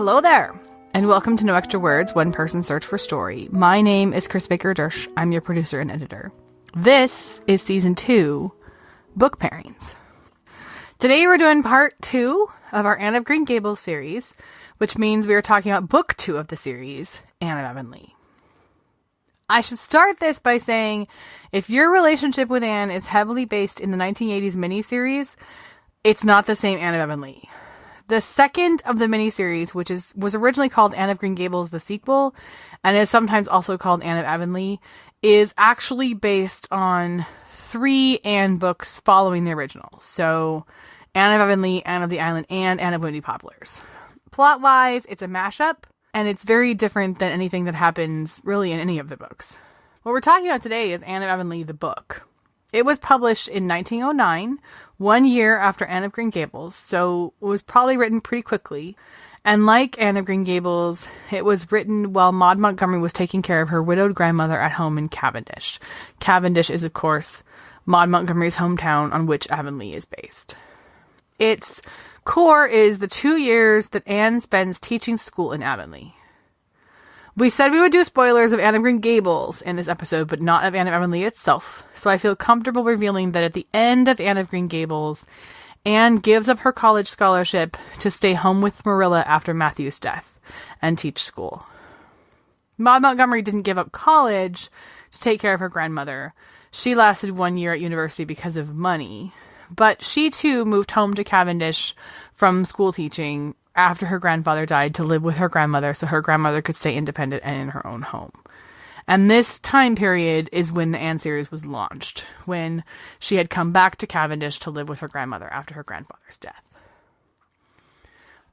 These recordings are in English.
Hello there, and welcome to No Extra Words, One Person Search for Story. My name is Chris Baker-Dersch. I'm your producer and editor. This is Season 2, Book Pairings. Today we're doing Part 2 of our Anne of Green Gables series, which means we are talking about Book 2 of the series, Anne of Avonlea. I should start this by saying, if your relationship with Anne is heavily based in the 1980s miniseries, it's not the same Anne of Avonlea. The second of the miniseries, which was originally called Anne of Green Gables, the sequel, and is sometimes also called Anne of Avonlea, is actually based on 3 Anne books following the original. So, Anne of Avonlea, Anne of the Island, and Anne of Windy Poplars. Plot-wise, it's a mashup, and it's very different than anything that happens really in any of the books. What we're talking about today is Anne of Avonlea, the book. It was published in 1909, 1 year after Anne of Green Gables, so it was probably written pretty quickly. And like Anne of Green Gables, it was written while Maud Montgomery was taking care of her widowed grandmother at home in Cavendish. Cavendish is, of course, Maud Montgomery's hometown on which Avonlea is based. Its core is the 2 years that Anne spends teaching school in Avonlea. We said we would do spoilers of Anne of Green Gables in this episode, but not of Anne of Avonlea itself, so I feel comfortable revealing that at the end of Anne of Green Gables, Anne gives up her college scholarship to stay home with Marilla after Matthew's death and teach school. Maud Montgomery didn't give up college to take care of her grandmother. She lasted 1 year at university because of money, but she too moved home to Cavendish from school teaching after her grandfather died to live with her grandmother so her grandmother could stay independent and in her own home. And this time period is when the Anne series was launched, when she had come back to Cavendish to live with her grandmother after her grandfather's death.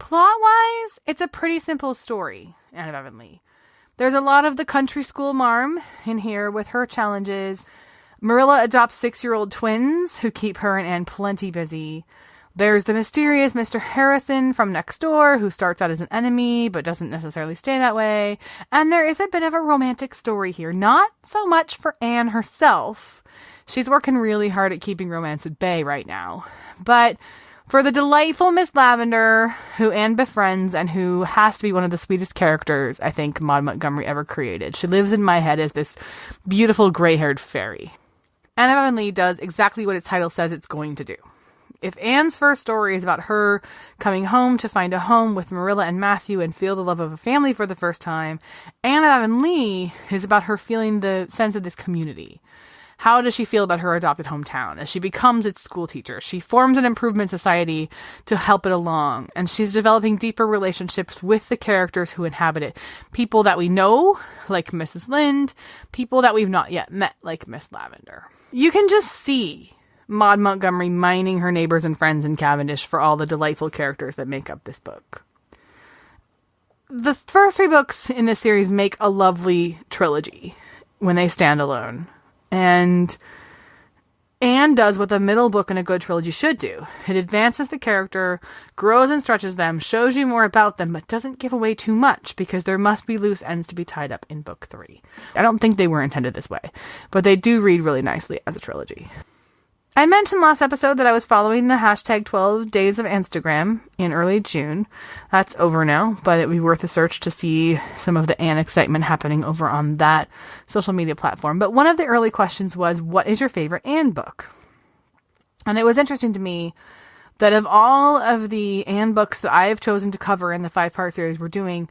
Plot-wise, it's a pretty simple story, Anne of Avonlea. There's a lot of the country school marm in here with her challenges. Marilla adopts 6-year-old twins who keep her and Anne plenty busy. There's the mysterious Mr. Harrison from next door who starts out as an enemy but doesn't necessarily stay that way. And there is a bit of a romantic story here. Not so much for Anne herself. She's working really hard at keeping romance at bay right now. But for the delightful Miss Lavender, who Anne befriends and who has to be one of the sweetest characters I think Maud Montgomery ever created. She lives in my head as this beautiful gray-haired fairy. Anne of Avonlea does exactly what its title says it's going to do. If Anne's first story is about her coming home to find a home with Marilla and Matthew and feel the love of a family for the first time, Anne of Avonlea is about her feeling the sense of this community. How does she feel about her adopted hometown? As she becomes its school teacher, she forms an improvement society to help it along, and she's developing deeper relationships with the characters who inhabit it. People that we know, like Mrs. Lynde, people that we've not yet met, like Miss Lavender. You can just see Maud Montgomery mining her neighbors and friends in Cavendish for all the delightful characters that make up this book. The first 3 books in this series make a lovely trilogy when they stand alone. And Anne does what the middle book in a good trilogy should do. It advances the character, grows and stretches them, shows you more about them, but doesn't give away too much because there must be loose ends to be tied up in book 3. I don't think they were intended this way, but they do read really nicely as a trilogy. I mentioned last episode that I was following the hashtag 12 Days of Instagram in early June. That's over now, but it would be worth a search to see some of the Anne excitement happening over on that social media platform. But one of the early questions was, what is your favorite Anne book? And it was interesting to me that of all of the Anne books that I have chosen to cover in the 5-part series we're doing,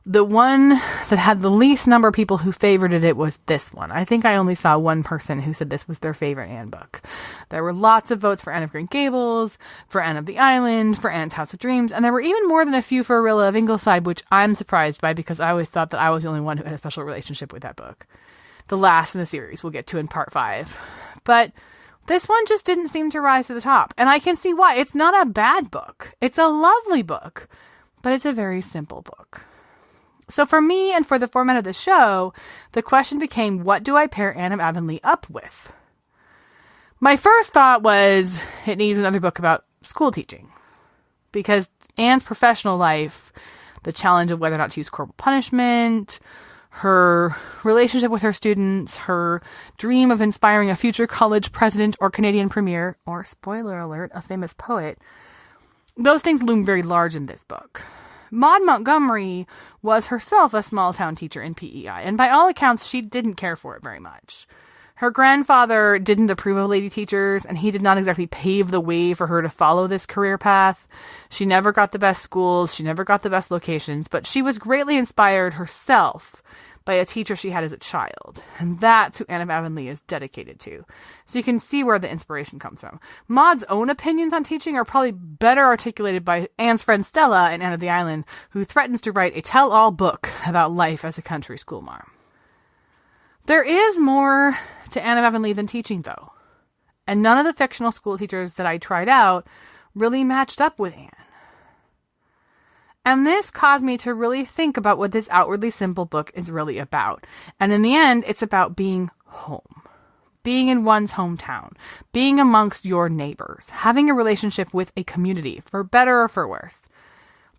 the one that had the least number of people who favorited it was this one. I think I only saw one person who said this was their favorite Anne book. There were lots of votes for Anne of Green Gables, for Anne of the Island, for Anne's House of Dreams, and there were even more than a few for Rilla of Ingleside, which I'm surprised by because I always thought that I was the only one who had a special relationship with that book. The last in the series we'll get to in part 5. But this one just didn't seem to rise to the top, and I can see why. It's not a bad book. It's a lovely book, but it's a very simple book. So for me and for the format of the show, the question became, what do I pair Anne of Avonlea up with? My first thought was it needs another book about school teaching. Because Anne's professional life, the challenge of whether or not to use corporal punishment, her relationship with her students, her dream of inspiring a future college president or Canadian premier, or spoiler alert, a famous poet, those things loom very large in this book. Maud Montgomery was herself a small-town teacher in PEI, and by all accounts, she didn't care for it very much. Her grandfather didn't approve of lady teachers, and he did not exactly pave the way for her to follow this career path. She never got the best schools, she never got the best locations, but she was greatly inspired herself by a teacher she had as a child. And that's who Anne of Avonlea is dedicated to. So you can see where the inspiration comes from. Maud's own opinions on teaching are probably better articulated by Anne's friend Stella in Anne of the Island, who threatens to write a tell-all book about life as a country schoolmarm. There is more to Anne of Avonlea than teaching, though. And none of the fictional school teachers that I tried out really matched up with Anne. And this caused me to really think about what this outwardly simple book is really about. And in the end, it's about being home. Being in one's hometown. Being amongst your neighbors. Having a relationship with a community, for better or for worse.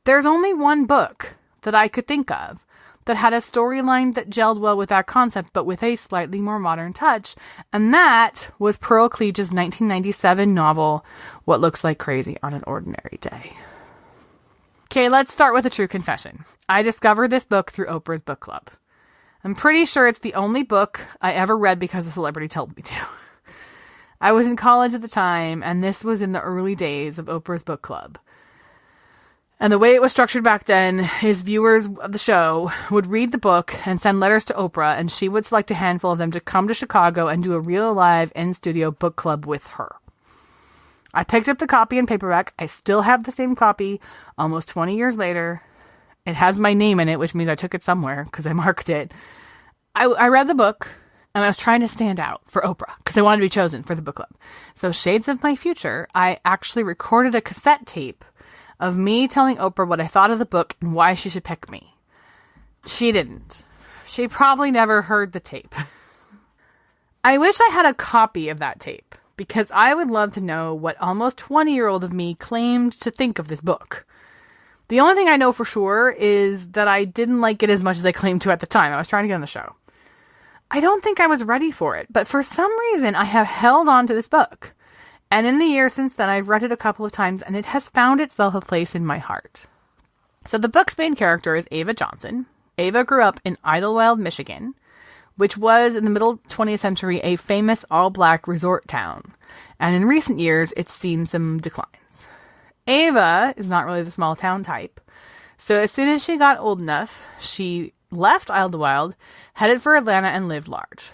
There's only one book that I could think of that had a storyline that gelled well with that concept, but with a slightly more modern touch. And that was Pearl Cleage's 1997 novel, What Looks Like Crazy on an Ordinary Day. Okay, let's start with a true confession. I discovered this book through Oprah's book club. I'm pretty sure it's the only book I ever read because a celebrity told me to. I was in college at the time, and this was in the early days of Oprah's book club. And the way it was structured back then is viewers of the show would read the book and send letters to Oprah, and she would select a handful of them to come to Chicago and do a real live in-studio book club with her. I picked up the copy in paperback. I still have the same copy almost 20 years later. It has my name in it, which means I took it somewhere because I marked it. I read the book, and I was trying to stand out for Oprah because I wanted to be chosen for the book club. So Shades of My Future, I actually recorded a cassette tape of me telling Oprah what I thought of the book and why she should pick me. She didn't. She probably never heard the tape. I wish I had a copy of that tape, because I would love to know what almost 20-year-old of me claimed to think of this book. The only thing I know for sure is that I didn't like it as much as I claimed to at the time. I was trying to get on the show. I don't think I was ready for it, but for some reason I have held on to this book. And in the years since then, I've read it a couple of times, and it has found itself a place in my heart. So the book's main character is Ava Johnson. Ava grew up in Idlewild, Michigan, which was, in the middle 20th century, a famous all-black resort town. And in recent years, it's seen some declines. Ava is not really the small-town type. So as soon as she got old enough, she left Idlewild, headed for Atlanta, and lived large.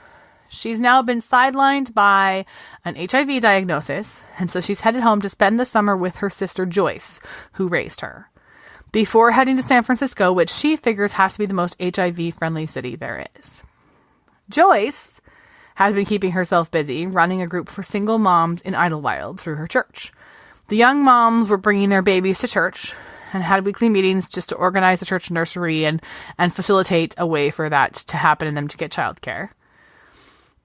She's now been sidelined by an HIV diagnosis, and so she's headed home to spend the summer with her sister Joyce, who raised her, before heading to San Francisco, which she figures has to be the most HIV-friendly city there is. Joyce has been keeping herself busy running a group for single moms in Idlewild through her church. The young moms were bringing their babies to church and had weekly meetings just to organize the church nursery and facilitate a way for that to happen and them to get childcare.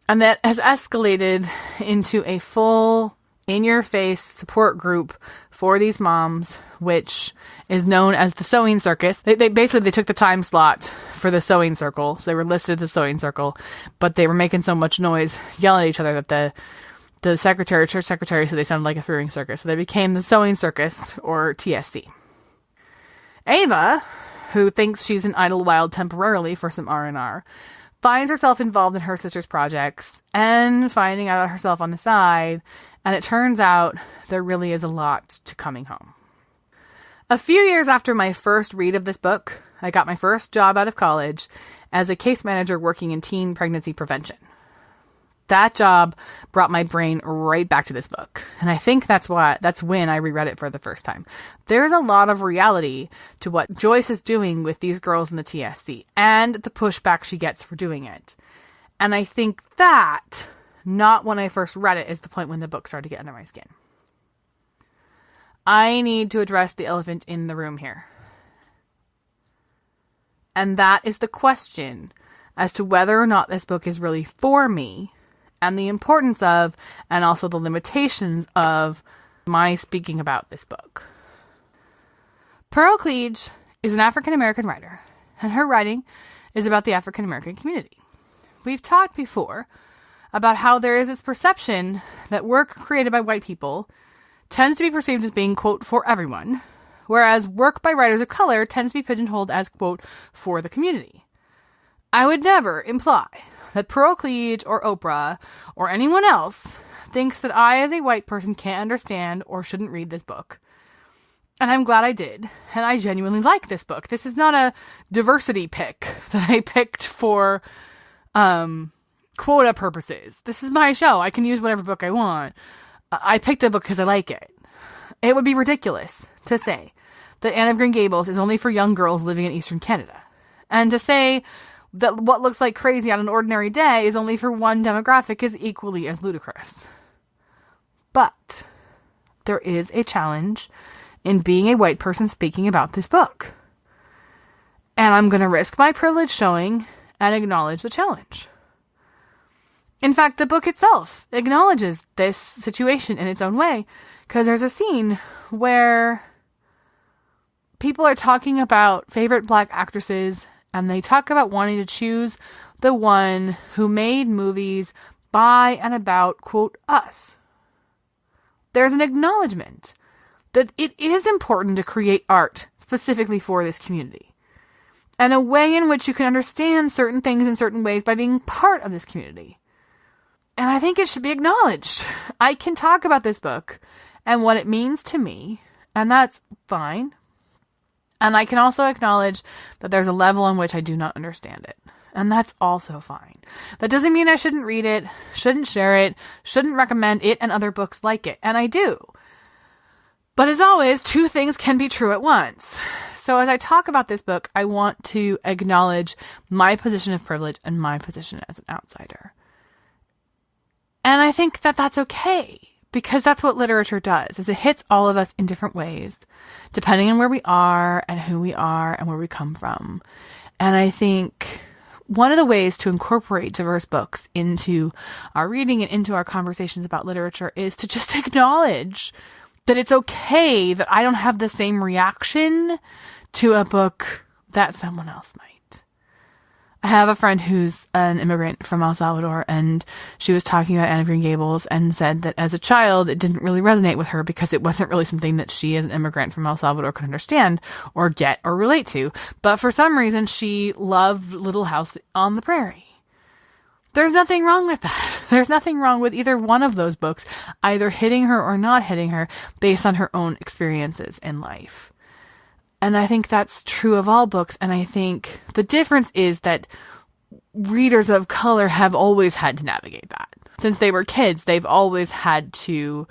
And that has escalated into a full in-your-face support group for these moms, which is known as the Sewing Circus. They took the time slot for the Sewing Circle. So they were listed as the Sewing Circle, but they were making so much noise, yelling at each other, that the church secretary said they sounded like a throwing circus. So they became the Sewing Circus, or TSC. Ava, who thinks she's in Idlewild temporarily for some R&R, finds herself involved in her sister's projects and finding out herself on the side, and it turns out there really is a lot to coming home. A few years after my first read of this book, I got my first job out of college as a case manager working in teen pregnancy prevention. That job brought my brain right back to this book, and I think that's when I reread it for the first time. There's a lot of reality to what Joyce is doing with these girls in the TSC, and the pushback she gets for doing it. And I think that, not when I first read it, is the point when the book started to get under my skin. I need to address the elephant in the room here. And that is the question as to whether or not this book is really for me, and the importance of, and also the limitations of, my speaking about this book. Pearl Cleage is an African-American writer, and her writing is about the African-American community. We've talked before about how there is this perception that work created by white people tends to be perceived as being, quote, for everyone, whereas work by writers of color tends to be pigeonholed as, quote, for the community. I would never imply that Pearl Cleage or Oprah or anyone else thinks that I as a white person can't understand or shouldn't read this book. And I'm glad I did. And I genuinely like this book. This is not a diversity pick that I picked for quota purposes. This is my show. I can use whatever book I want. I picked the book because I like it. It would be ridiculous to say that Anne of Green Gables is only for young girls living in Eastern Canada. And to say that what looks like crazy on an ordinary day is only for one demographic is equally as ludicrous. But there is a challenge in being a white person speaking about this book. And I'm going to risk my privilege showing and acknowledge the challenge. In fact, the book itself acknowledges this situation in its own way, because there's a scene where people are talking about favorite black actresses, and they talk about wanting to choose the one who made movies by and about, quote, us. There's an acknowledgement that it is important to create art specifically for this community, and a way in which you can understand certain things in certain ways by being part of this community. And I think it should be acknowledged. I can talk about this book and what it means to me, and that's fine. And I can also acknowledge that there's a level on which I do not understand it, and that's also fine. That doesn't mean I shouldn't read it, shouldn't share it, shouldn't recommend it and other books like it, and I do. But as always, two things can be true at once. So as I talk about this book, I want to acknowledge my position of privilege and my position as an outsider. And I think that that's okay, because that's what literature does, is it hits all of us in different ways, depending on where we are and who we are and where we come from. And I think one of the ways to incorporate diverse books into our reading and into our conversations about literature is to just acknowledge that it's okay that I don't have the same reaction to a book that someone else might. I have a friend who's an immigrant from El Salvador, and she was talking about Anne of Green Gables and said that as a child, it didn't really resonate with her because it wasn't really something that she as an immigrant from El Salvador could understand or get or relate to. But for some reason, she loved Little House on the Prairie. There's nothing wrong with that. There's nothing wrong with either one of those books, either hitting her or not hitting her based on her own experiences in life. And I think that's true of all books. And I think the difference is that readers of color have always had to navigate that. Since they were kids, they've always had to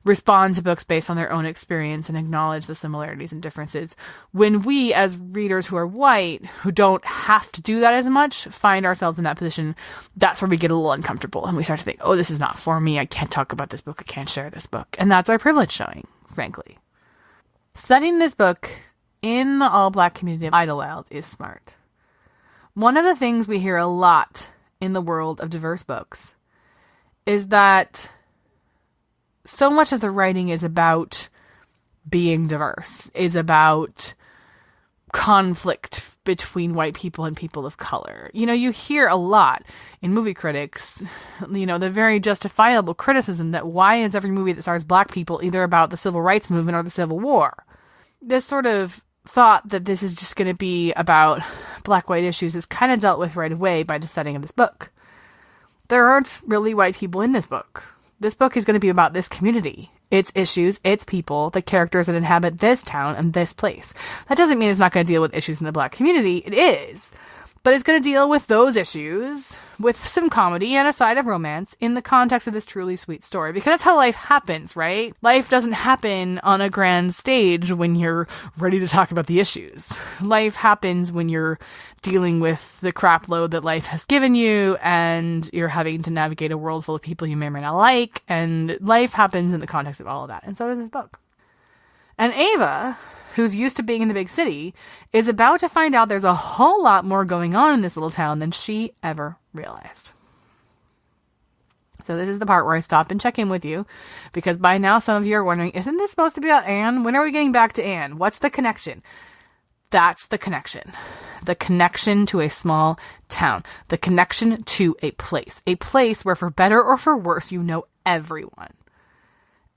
respond to books based on their own experience and acknowledge the similarities and differences. When we, as readers who are white, who don't have to do that as much, find ourselves in that position, that's where we get a little uncomfortable. And we start to think, oh, this is not for me. I can't talk about this book. I can't share this book. And that's our privilege showing, frankly. Studying this book in the all-black community of Idlewild is smart. One of the things we hear a lot in the world of diverse books is that so much of the writing is about being diverse, is about conflict between white people and people of color. You know, you hear a lot in movie critics, you know, the very justifiable criticism that why is every movie that stars black people either about the civil rights movement or the Civil War? This sort of thought that this is just going to be about black-white issues is kind of dealt with right away by the setting of this book. There aren't really white people in this book. This book is going to be about this community, its issues, its people, the characters that inhabit this town and this place. That doesn't mean it's not going to deal with issues in the black community. It is. But it's going to deal with those issues with some comedy and a side of romance in the context of this truly sweet story. Because that's how life happens, right? Life doesn't happen on a grand stage when you're ready to talk about the issues. Life happens when you're dealing with the crap load that life has given you, and you're having to navigate a world full of people you may or may not like. And life happens in the context of all of that. And so does this book. And Ava, who's used to being in the big city, is about to find out there's a whole lot more going on in this little town than she ever realized. So this is the part where I stop and check in with you, because by now some of you are wondering, isn't this supposed to be about Anne? When are we getting back to Anne? What's the connection? That's the connection. The connection to a small town. The connection to a place. A place where, for better or for worse, you know everyone.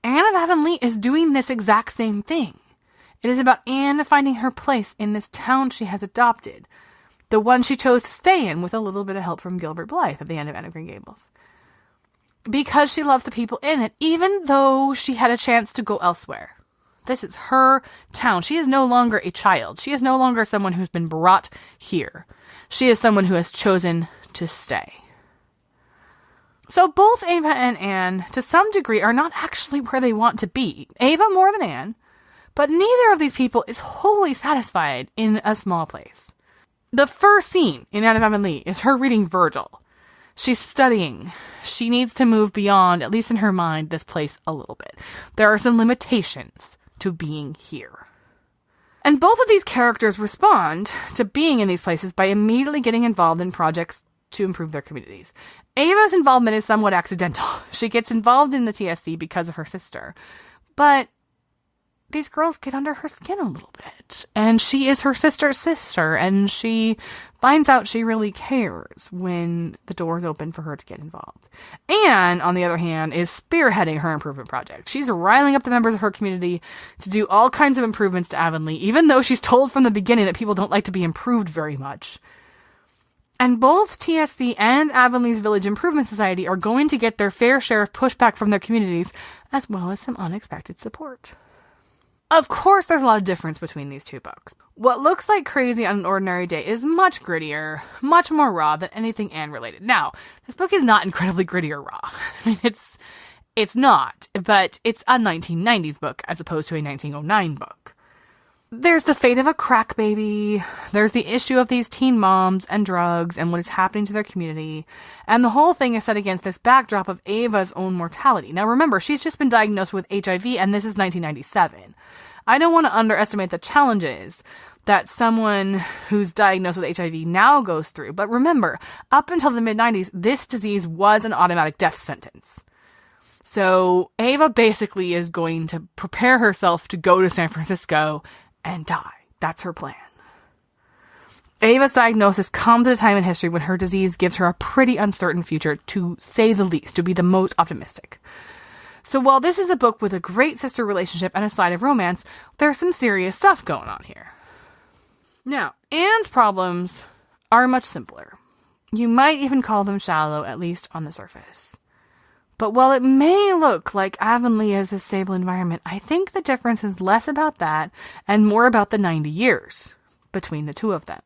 Anne of Avonlea is doing this exact same thing. It is about Anne finding her place in this town she has adopted, the one she chose to stay in with a little bit of help from Gilbert Blythe at the end of Anne of Green Gables. Because she loves the people in it, even though she had a chance to go elsewhere. This is her town. She is no longer a child. She is no longer someone who's been brought here. She is someone who has chosen to stay. So both Ava and Anne, to some degree, are not actually where they want to be. Ava more than Anne, but neither of these people is wholly satisfied in a small place. The first scene in Anne of Avonlea is her reading Virgil. She's studying. She needs to move beyond, at least in her mind, this place a little bit. There are some limitations to being here. And both of these characters respond to being in these places by immediately getting involved in projects to improve their communities. Ava's involvement is somewhat accidental. She gets involved in the TSC because of her sister. But these girls get under her skin a little bit. And she is her sister's sister. And she finds out she really cares when the doors open for her to get involved. Anne, on the other hand, is spearheading her improvement project. She's riling up the members of her community to do all kinds of improvements to Avonlea, even though she's told from the beginning that people don't like to be improved very much. And both TSC and Avonlea's Village Improvement Society are going to get their fair share of pushback from their communities, as well as some unexpected support. Of course, there's a lot of difference between these two books. What looks like crazy on an ordinary day is much grittier, much more raw than anything Anne related. Now, this book is not incredibly gritty or raw. I mean, it's not, but it's a 1990s book as opposed to a 1909 book. There's the fate of a crack baby, there's the issue of these teen moms and drugs and what is happening to their community, and the whole thing is set against this backdrop of Ava's own mortality. Now remember, she's just been diagnosed with HIV, and this is 1997. I don't want to underestimate the challenges that someone who's diagnosed with HIV now goes through, but remember, up until the mid-90s, this disease was an automatic death sentence. So Ava basically is going to prepare herself to go to San Francisco and die. That's her plan. Ava's diagnosis comes at a time in history when her disease gives her a pretty uncertain future, to say the least, to be the most optimistic. So while this is a book with a great sister relationship and a side of romance, there's some serious stuff going on here. Now, Anne's problems are much simpler. You might even call them shallow, at least on the surface. But while it may look like Avonlea is a stable environment, I think the difference is less about that and more about the 90 years between the two of them.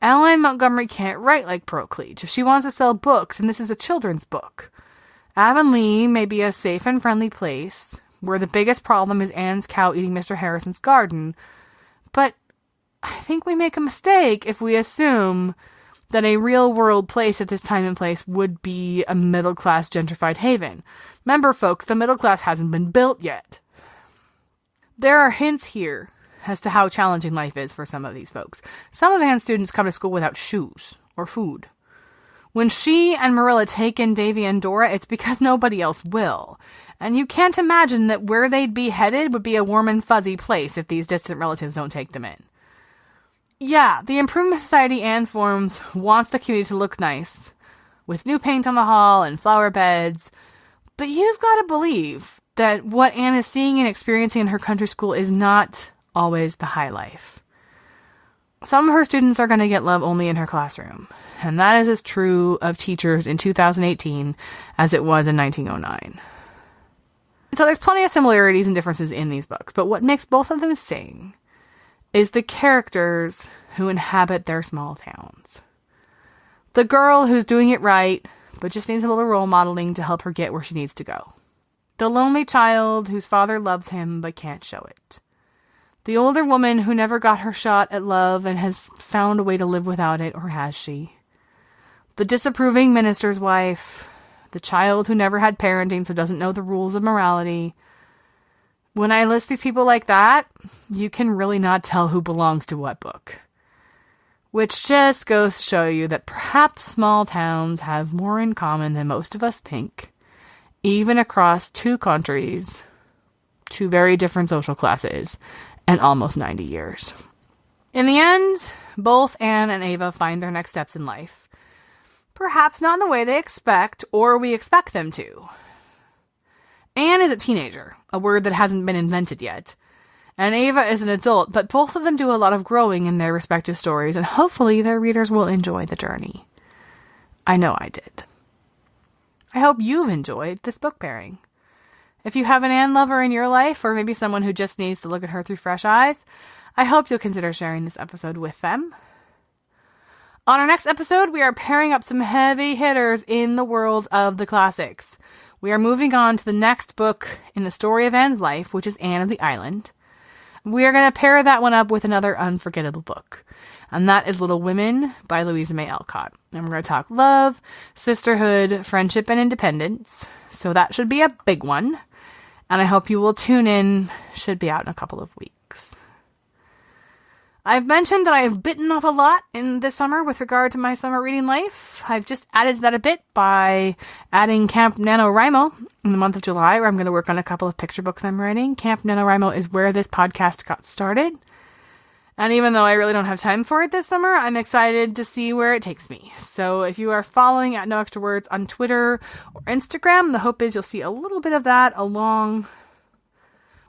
Ellen Montgomery can't write like Cleage if she wants to sell books, and this is a children's book. Avonlea may be a safe and friendly place where the biggest problem is Anne's cow eating Mr. Harrison's garden, but I think we make a mistake if we assume that a real-world place at this time and place would be a middle-class gentrified haven. Remember, folks, the middle class hasn't been built yet. There are hints here as to how challenging life is for some of these folks. Some of Anne's students come to school without shoes or food. When she and Marilla take in Davy and Dora, it's because nobody else will. And you can't imagine that where they'd be headed would be a warm and fuzzy place if these distant relatives don't take them in. Yeah, the Improvement Society Anne forms wants the community to look nice, with new paint on the hall and flower beds, but you've got to believe that what Anne is seeing and experiencing in her country school is not always the high life. Some of her students are going to get love only in her classroom, and that is as true of teachers in 2018 as it was in 1909. So there's plenty of similarities and differences in these books, but what makes both of them sing is the characters who inhabit their small towns. The girl who's doing it right, but just needs a little role modeling to help her get where she needs to go. The lonely child whose father loves him but can't show it. The older woman who never got her shot at love and has found a way to live without it, or has she? The disapproving minister's wife. The child who never had parenting so doesn't know the rules of morality. When I list these people like that, you can really not tell who belongs to what book. Which just goes to show you that perhaps small towns have more in common than most of us think, even across two countries, two very different social classes, and almost 90 years. In the end, both Anne and Ava find their next steps in life. Perhaps not in the way they expect, or we expect them to. Anne is a teenager, a word that hasn't been invented yet, And Ava is an adult, but both of them do a lot of growing in their respective stories, and hopefully their readers will enjoy the journey. I know I did. I hope you've enjoyed this book pairing. If you have an Anne lover in your life, or maybe someone who just needs to look at her through fresh eyes, I hope you'll consider sharing this episode with them. On our next episode, we are pairing up some heavy hitters in the world of the classics. We are moving on to the next book in the story of Anne's life, which is Anne of the Island. We are going to pair that one up with another unforgettable book, and that is Little Women by Louisa May Alcott. And we're going to talk love, sisterhood, friendship, and independence. So that should be a big one. And I hope you will tune in. Should be out in a couple of weeks. I've mentioned that I have bitten off a lot in this summer with regard to my summer reading life. I've just added to that a bit by adding Camp Nanowrimo in the month of July, where I'm going to work on a couple of picture books I'm writing. Camp Nanowrimo is where this podcast got started. And even though I really don't have time for it this summer, I'm excited to see where it takes me. So if you are following at No Extra Words on Twitter or Instagram, the hope is you'll see a little bit of that along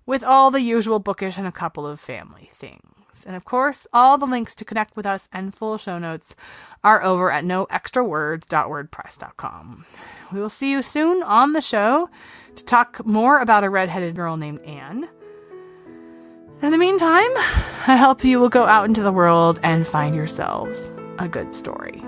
with all the usual bookish and a couple of family things. And of course, all the links to connect with us and full show notes are over at noextrawords.wordpress.com. We will see you soon on the show to talk more about a redheaded girl named Anne. In the meantime, I hope you will go out into the world and find yourselves a good story.